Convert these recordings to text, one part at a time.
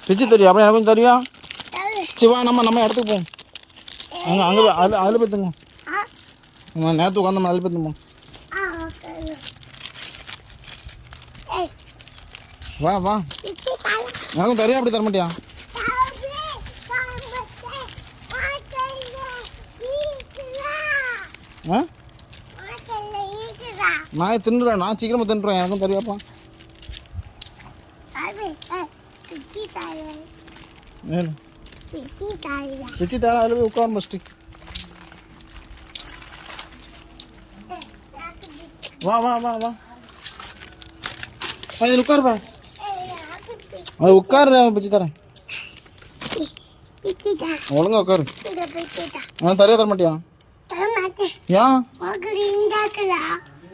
பிச்சு தெரியும் அப்புறம் எனக்கு கொஞ்சம் தெரியா சரி வா நம்ம இடத்துக்கு போவோம் அங்கே அதில் பார்த்துங்க நேற்று உட்காந்து அதில் பார்த்துங்க வா வா எனக்கும் தெரியா அப்படி தர மாட்டியா ஆ நான் தின்னுறேன் நான் சீக்கிரமாக தின்னுறேன் எனக்கும் தெரியாப்பா பிச்சு தாரா அதில் போய் உட்காரும் ஃபஸ்ட்டு வா வா வா வா இதில் உட்காருப்பா அது உட்காரு பிச்சு தரேன் ஒழுங்கா உட்காரு நான் தரையா தர மாட்டியா ஏன்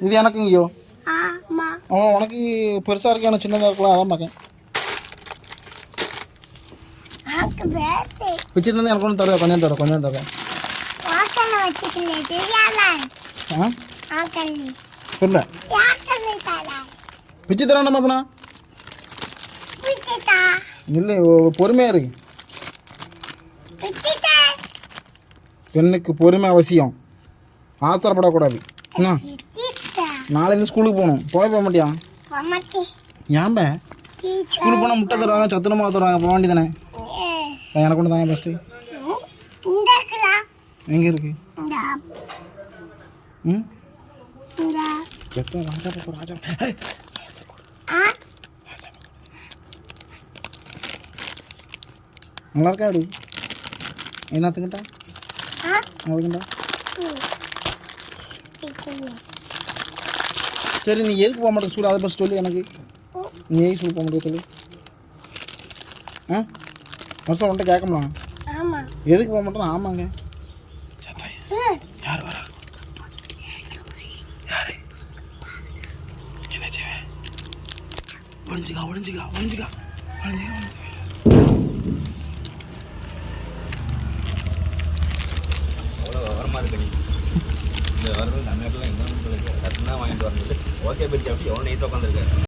இது எனக்கு இங்கேயோ அவன் உனக்கு பெருசாக இருக்கு எனக்கு சின்னதாக இருக்கலாம் அதான் பார்க்கேன் பிச்சு தந்து எனக்கு ஒன்றும் தருவா கொஞ்சம் தருவேன் சொல்ல பிச்சு தரேன் நம்ம அப்பனா இல்லை பொறுமையாக இருக்கு பெண்ணுக்கு பொறுமை அவசியம் ஆத்திரப்படக்கூடாது என்ன நாளைக்கு ஸ்கூலுக்கு போகணும் போக மாட்டியா ஏன்ப ஸ்கூலுக்கு போனால் முட்டை தருவாங்க சத்துணமா தருவாங்க போக வேண்டி தானே எனக்கு ஒன்று தாங்க ஃபஸ்ட்டு எங்கே இருக்கு ம் ராஜா நல்லா இருக்கா அப்படி என்னத்துக்கிட்டா அதுக்குண்டா சரி நீ எதுக்கு போக மாட்டேங்க ஸ்கூல் அதை ஃபஸ்ட் சொல்லி எனக்கு நீ எதுக்கு ஸ்கூல் போக மாட்டேங்க சொல்லி வருஷம் உன்ட்ட கேட்கலாம் எதுக்கு போக மாட்டேன் ஆமாங்க யார் வரா யாரு என்ன செய்வேன் ஒளிஞ்சிக்கா வரமா இருக்கு நீ இந்த வரது அந்த இடத்துல என்ன வாங்கிட்டு வரணும் ஓகே பெரிய அப்படி எவ்வளோ நெய்த்து உட்காந்துருக்காரு